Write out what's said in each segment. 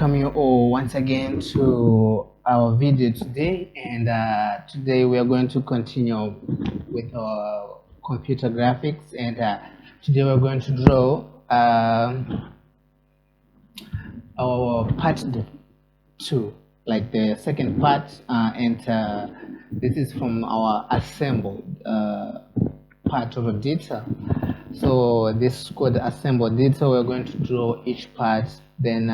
welcome you all once again to our video today, and today we are going to continue with our computer graphics, and today we're going to draw our part 2, like the second part, and this is from our assembled part of the data. So this is called assembled data. We're going to draw each part, then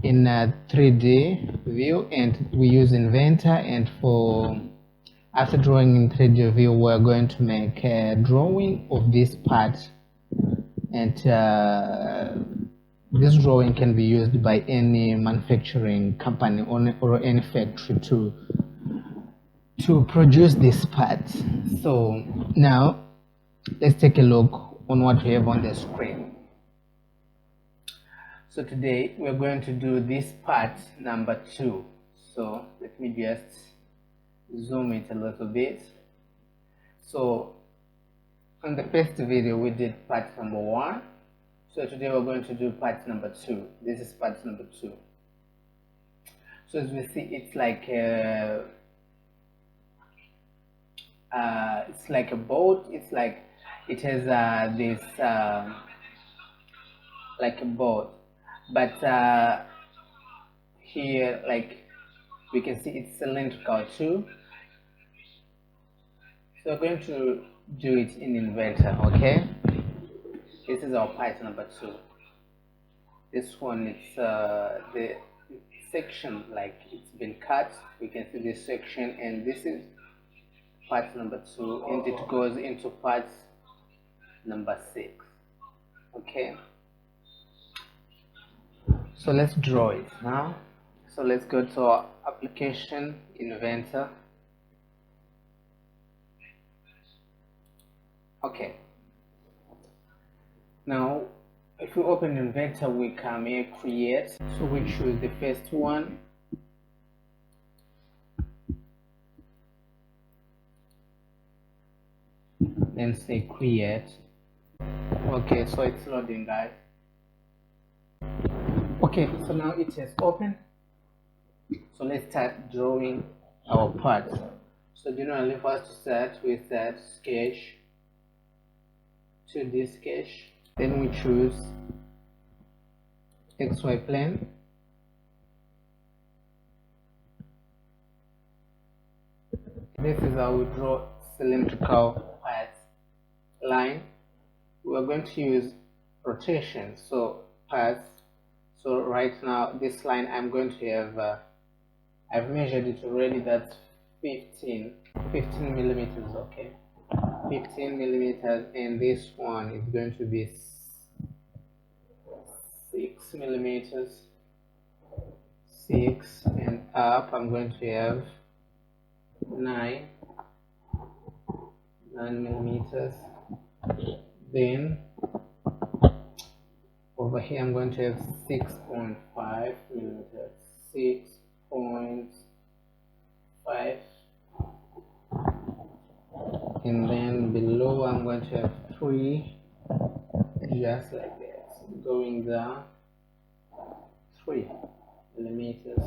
in a 3D view, and we use Inventor. And after drawing in 3D view, we're going to make a drawing of this part, and this drawing can be used by any manufacturing company or any factory to produce this part. So now let's take a look on what we have on the screen. So today we're going to do this part number 2. So let me just zoom it a little bit. So on the first video we did part number 1. So today we're going to do part number 2. This is part number 2. So as we see, it's like a boat. It's like it has this like a boat, but here, like we can see, it's cylindrical too. So we're going to do it in Inventor. Okay, this is our part number 2. This one, it's the section, like it's been cut. We can see this section, and this is part number 2, and it goes into part number 6. Okay, so let's draw it now. So let's go to our application, Inventor. Okay, now if we open Inventor, we come here, create. So we choose the first one, then say create. Okay, so it's loading, guys. Okay, so now it has opened. So let's start drawing our parts. So generally, first to start, we start sketch, 2D sketch. Then we choose XY plane. This is how we draw cylindrical parts. Line, we're going to use rotation, so parts. So right now this line, I'm going to have I've measured it already. That's 15 millimeters. Okay, 15 millimeters, and this one is going to be 6 millimeters. 6, and up I'm going to have 9 millimeters. Then over here I'm going to have 6.5 millimeters. 6.5, and then below I'm going to have 3, just like that, going down 3 millimeters,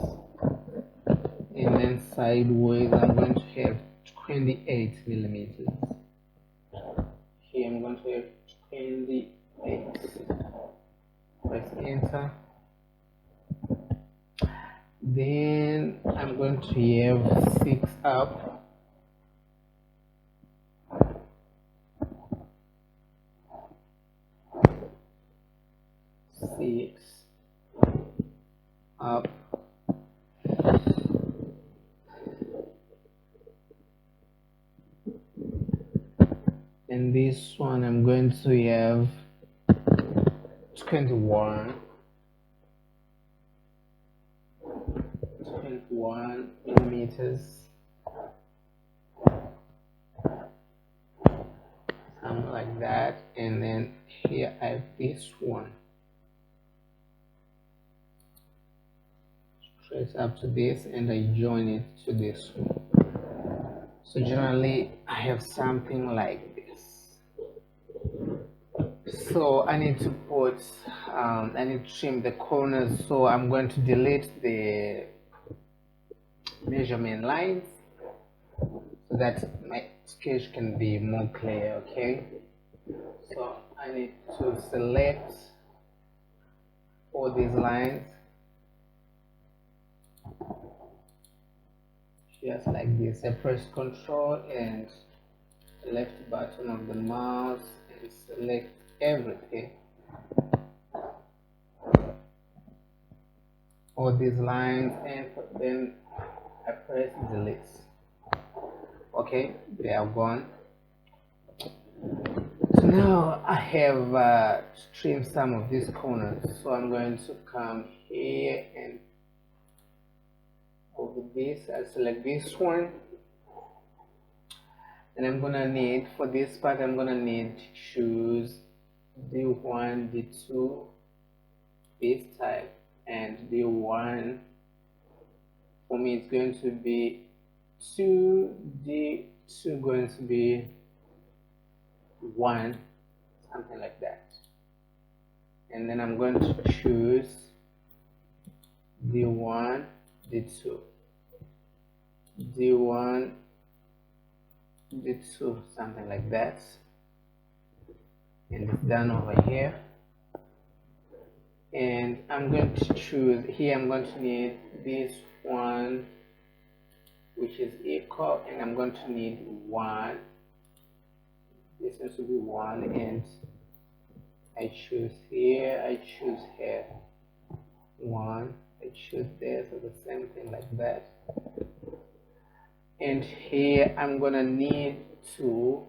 and then sideways I'm going to have 28 millimeters. Here I'm going to have 28. Press enter. Then I'm going to have 6 up. Six up. And this one I'm going to have 21 millimeters, something like that. And then here I have this one, trace up to this, and I join it to this one. So generally I have something like this. So I need to put I need to trim the corners, so I'm going to delete the measurement lines so that my sketch can be more clear. Okay, so I need to select all these lines just like this. I press Control and left button of the mouse and select everything, all these lines, and then I press delete. Okay, they are gone. So now I have trimmed some of these corners, so I'm going to come here and over this, I'll select this one, and I'm gonna need, for this part, I'm gonna need to choose D1, D2, this type, and D1, for me it's going to be 2, D2 going to be 1, something like that. And then I'm going to choose D1, D2, D1, D2, something like that. And it's done over here. And I'm going to choose here, I'm going to need this one, which is equal, and I'm going to need 1. This has to be 1, and I choose here, I choose here 1, I choose there, so the same thing like that. And here I'm gonna need to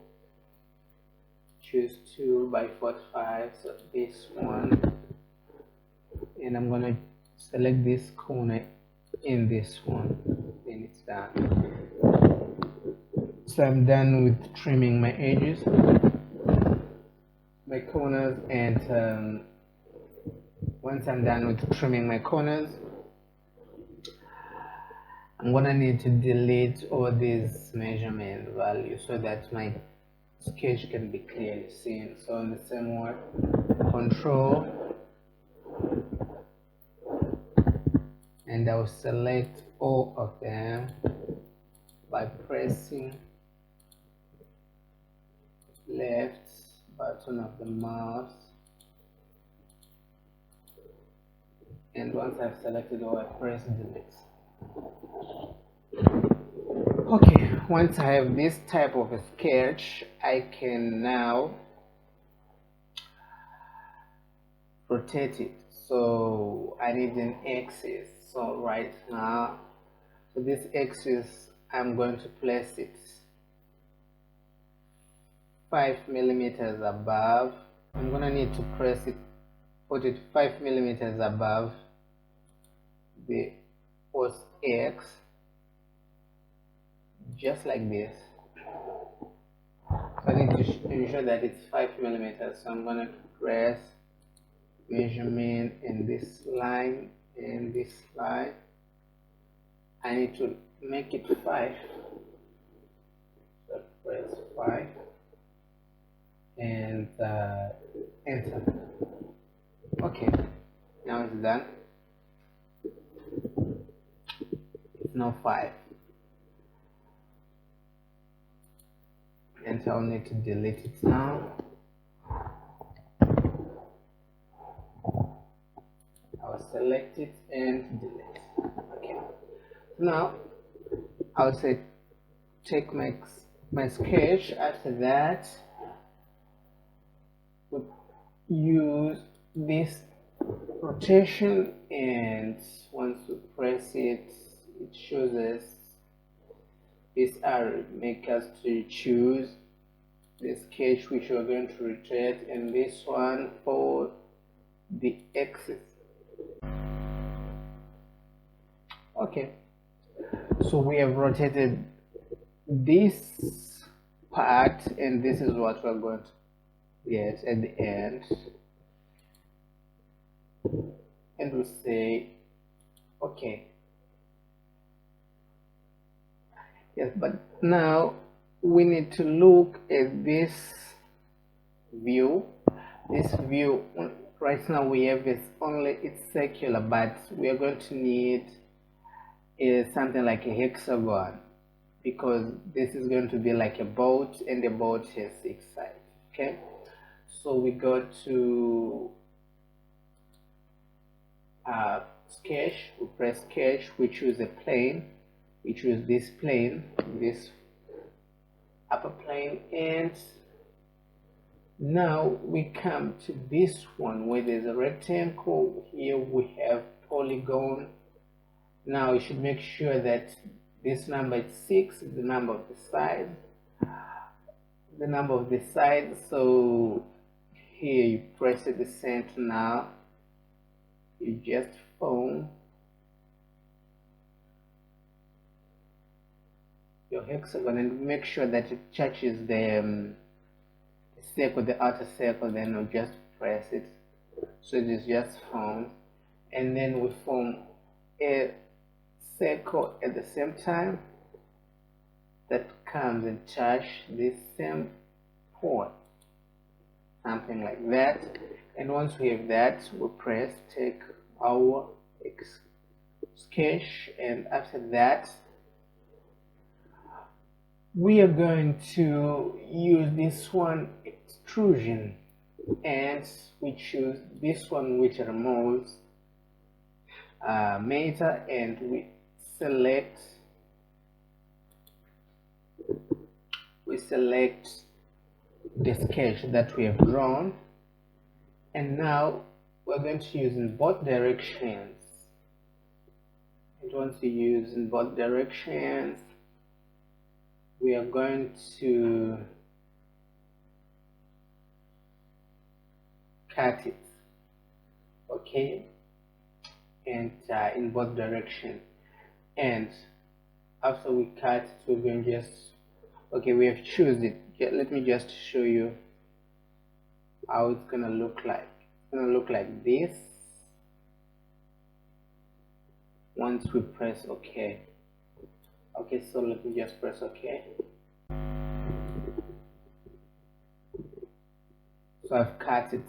choose 2 by 45, so this one, and I'm gonna select this corner in this one, and it's done. So I'm done with trimming my edges, my corners, and once I'm done with trimming my corners, I'm gonna need to delete all these measurement values so that my sketch can be clearly seen. So in the same way, Control, and I'll select all of them by pressing left button of the mouse, and once I've selected all, I press delete. Okay, once I have this type of a sketch, I can now rotate it. So I need an axis. So right now, so this axis, I'm going to place it 5 millimeters above. I'm gonna need to press it, put it 5 millimeters above the post X, just like this. So I need to ensure that it's 5 millimeters. So I'm gonna press measurement in this line and this line. I need to make it 5. So press 5 and enter. Okay, now it's done. It's now 5. And I'll need to delete it now. I'll select it and delete. Okay. Now I'll say take my sketch. After that, we'll use this rotation, and once we press it, it shows us this arrow, make us to choose the sketch which we're going to rotate, and this one for the axis. Okay, so we have rotated this part, and this is what we're going to get at the end, and we say okay. Yes, but now we need to look at this view this view right now we have is only it's circular, but we are going to need is something like a hexagon, because this is going to be like a boat, and the boat has 6 sides. Okay, so we go to sketch, we press sketch, we choose a plane, we choose this plane, this upper plane, and now we come to this one where there's a rectangle. Here we have polygon. Now you should make sure that this number is 6 is the number of the side, so here you press at the center. Now you just form your hexagon and make sure that it touches the circle, the outer circle, then you just press it so it is just formed, and then we form a circle at the same time that comes and touch this same point, something like that. And once we have that, we press take our sketch, and after that we are going to use this one, extrusion, and we choose this one which removes meta, and we select the sketch that we have drawn, and now we're going to use in both directions. And once you use in both directions, we are going to cut it, okay, and in both directions. And after we cut it, we're going to just, okay, we have choose it. Let me just show you how it's gonna look like. It's gonna look like this once we press OK. Okay, so let me just press OK. So I've cut it.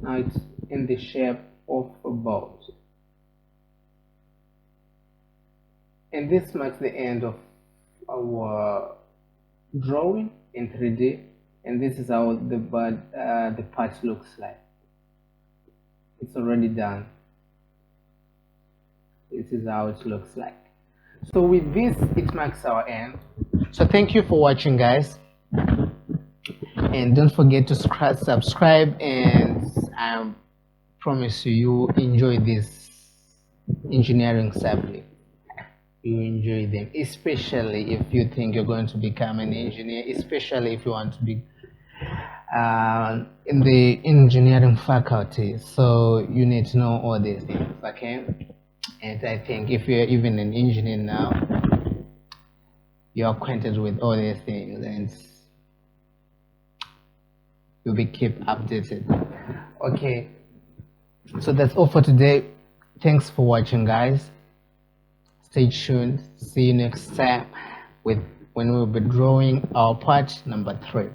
Now it's in the shape of a boat. And this marks the end of our drawing in 3D, and this is how the part looks like. It's already done. This is how it looks like. So with this, it marks our end. So thank you for watching, guys, and don't forget to subscribe, and I promise you enjoy this engineering subject. You enjoy them, especially if you think you're going to become an engineer, especially if you want to be in the engineering faculty. So you need to know all these things, okay? And I think if you're even an engineer now, you're acquainted with all these things, and you'll be kept updated. Okay, so that's all for today. Thanks for watching, guys. Stay tuned. See you next time when we'll be drawing our part number 3.